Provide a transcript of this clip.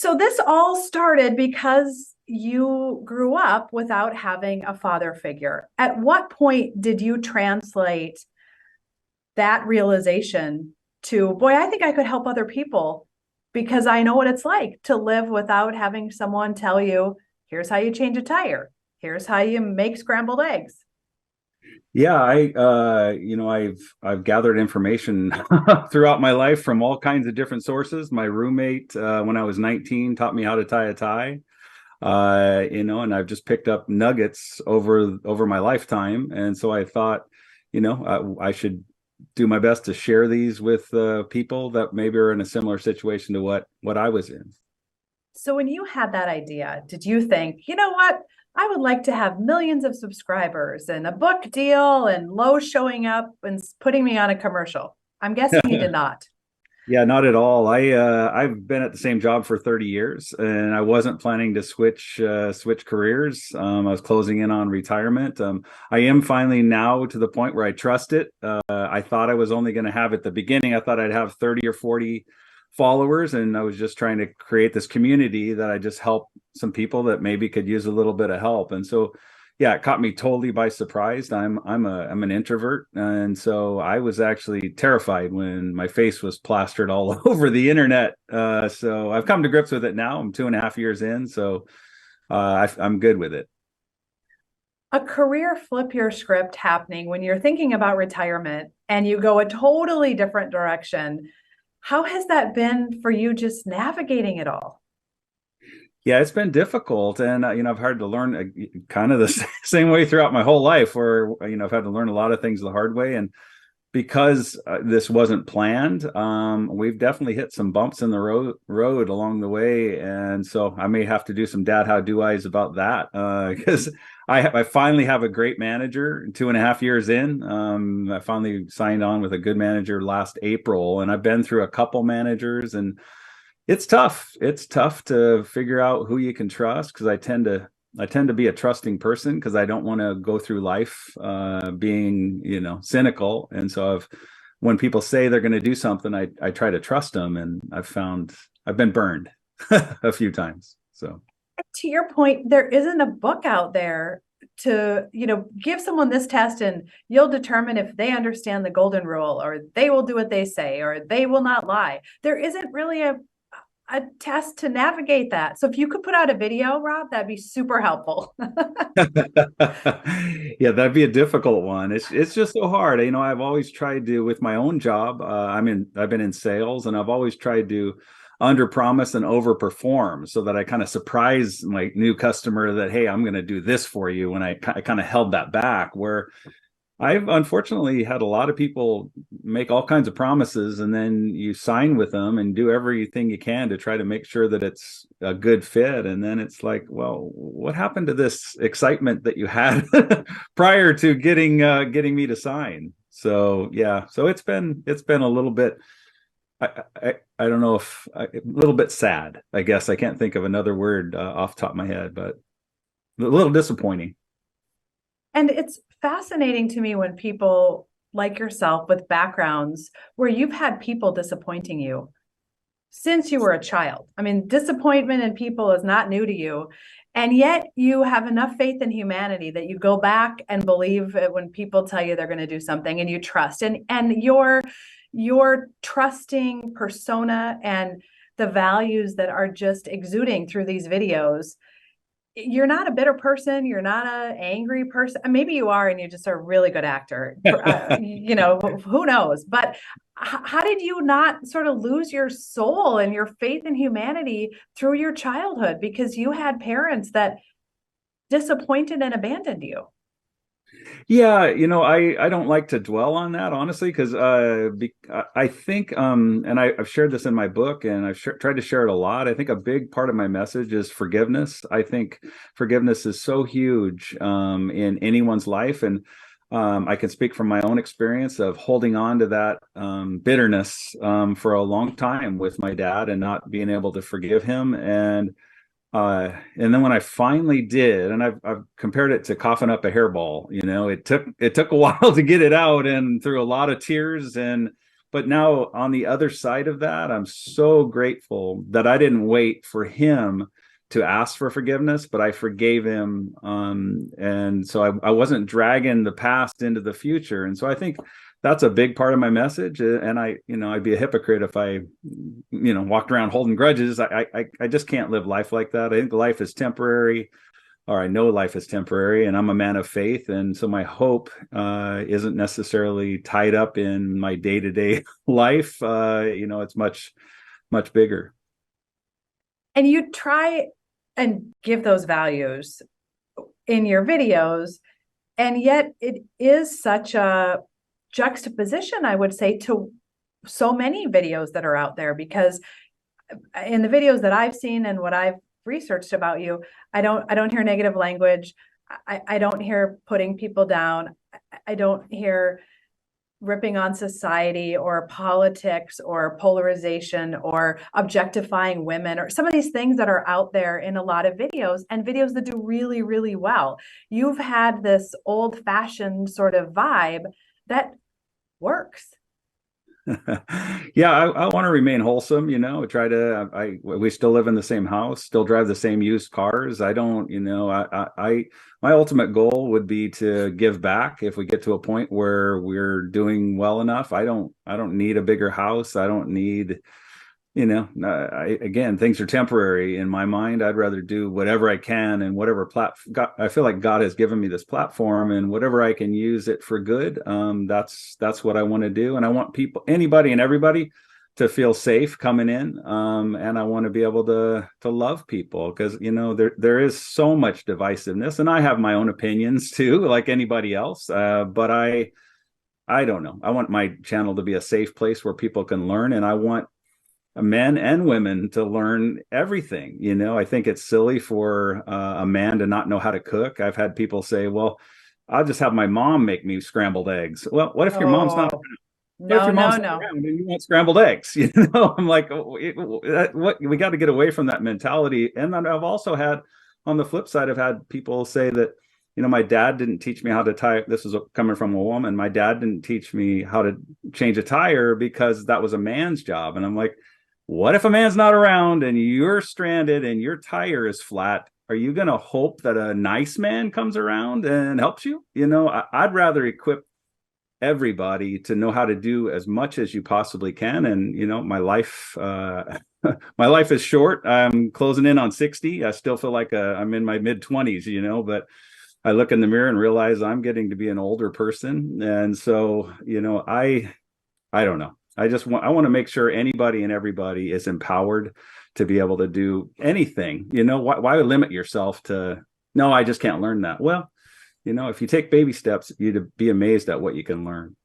So this all started because you grew up without having a father figure. At what point did you translate that realization to, boy, I think I could help other people because I know what it's like to live without having someone tell you, here's how you change a tire, here's how you make scrambled eggs. Yeah, I've gathered information throughout my life from all kinds of different sources. My roommate, when I was 19, taught me how to tie a tie. And I've just picked up nuggets over my lifetime. And so I thought, I should do my best to share these with people that maybe are in a similar situation to what I was in. So when you had that idea, did you think, you know what? I would like to have millions of subscribers and a book deal and Lowe's showing up and putting me on a commercial. I'm guessing you did not. Yeah, not at all. I've been at the same job for 30 years, and I wasn't planning to switch careers. I was closing in on retirement. I am finally now to the point where I trust it. I thought I was only going to have at the beginning. I thought I'd have 30 or 40 followers, and I was just trying to create this community that I just help some people that maybe could use a little bit of help. And so yeah, it caught me totally by surprise. I'm an introvert, and so I was actually terrified when my face was plastered all over the internet. So I've come to grips with it now. I'm 2.5 years in, so I'm good with it. A career flip your script happening when you're thinking about retirement and you go a totally different direction. How has that been for you just navigating it all? Yeah, it's been difficult, and I've had to learn kind of the same way throughout my whole life, where I've had to learn a lot of things the hard way, and because this wasn't planned, we've definitely hit some bumps in the road along the way, and so I may have to do some dad how do I's about that because I finally have a great manager 2.5 years in. I finally signed on with a good manager last April, and I've been through a couple managers, and it's tough. It's tough to figure out who you can trust because I tend to be a trusting person because I don't want to go through life being, cynical. And so when people say they're going to do something, I try to trust them, and I've been burned a few times. So To your point, there isn't a book out there to, give someone this test and you'll determine if they understand the golden rule or they will do what they say or they will not lie. There isn't really a test to navigate that. So if you could put out a video, Rob, that'd be super helpful. yeah, that'd be a difficult one. It's just so hard. I've always tried to with my own job. I've been in sales, and I've always tried to under promise and over perform so that I kind of surprise my new customer that, hey, I'm going to do this for you. And I kind of held that back, where I've unfortunately had a lot of people make all kinds of promises, and then you sign with them and do everything you can to try to make sure that it's a good fit. And then it's like, well, what happened to this excitement that you had prior to getting me to sign? So yeah, so it's been a little bit. I don't know if a little bit sad. I guess I can't think of another word off the top of my head, but a little disappointing. And it's fascinating to me when people like yourself with backgrounds where you've had people disappointing you since you were a child. I mean, disappointment in people is not new to you. And yet you have enough faith in humanity that you go back and believe it when people tell you they're going to do something and you trust. And your trusting persona and the values that are just exuding through these videos, you're not a bitter person. You're not an angry person. Maybe you are, and you're just a really good actor. Who knows? But how did you not sort of lose your soul and your faith in humanity through your childhood because you had parents that disappointed and abandoned you? Yeah, I don't like to dwell on that honestly because I think and I've shared this in my book, and I've tried to share it a lot. I think a big part of my message is forgiveness. I think forgiveness is so huge in anyone's life, and I can speak from my own experience of holding on to that bitterness for a long time with my dad and not being able to forgive him. And then when I finally did, and I've compared it to coughing up a hairball, it took a while to get it out, and through a lot of tears, and But now on the other side of that, I'm so grateful that I didn't wait for him to ask for forgiveness, but I forgave him. And so I wasn't dragging the past into the future. And so I think that's a big part of my message. And I'd be a hypocrite if I, walked around holding grudges. I just can't live life like that. I think life is temporary, or I know life is temporary, and I'm a man of faith. And so my hope isn't necessarily tied up in my day-to-day life. It's much, much bigger. And you try and give those values in your videos, and yet it is such a juxtaposition, I would say, to so many videos that are out there, because in the videos that I've seen and what I've researched about you, I don't hear negative language. I don't hear putting people down. I don't hear ripping on society or politics or polarization or objectifying women or some of these things that are out there in a lot of videos, and videos that do really, really well. You've had this old-fashioned sort of vibe that works. Yeah, I want to remain wholesome, we still live in the same house, still drive the same used cars. I don't, my ultimate goal would be to give back if we get to a point where we're doing well enough. I don't need a bigger house. I don't need, again, things are temporary in my mind. I'd rather do whatever I can, and whatever I feel like God has given me this platform, and whatever I can use it for good. That's what I want to do. And I want anybody and everybody to feel safe coming in. And I want to be able to love people, because, there is so much divisiveness, and I have my own opinions too, like anybody else. But I don't know. I want my channel to be a safe place where people can learn, and I want men and women to learn everything. I think it's silly for a man to not know how to cook. I've had people say, well, I'll just have my mom make me scrambled eggs. Well, what if your mom's not around? What if your mom's not around and you want scrambled eggs? I'm like, what, we got to get away from that mentality. And then I've also had, on the flip side, I've had people say that, my dad didn't teach me how to tie. This is coming from a woman. My dad didn't teach me how to change a tire because that was a man's job. And I'm like, what if a man's not around and you're stranded and your tire is flat? Are you going to hope that a nice man comes around and helps you? I'd rather equip everybody to know how to do as much as you possibly can. And, my life, my life is short. I'm closing in on 60. I still feel like I'm in my mid-20s, but I look in the mirror and realize I'm getting to be an older person. And so, I don't know. I want to make sure anybody and everybody is empowered to be able to do anything. Why limit yourself to, no, I just can't learn that. Well, if you take baby steps, you'd be amazed at what you can learn.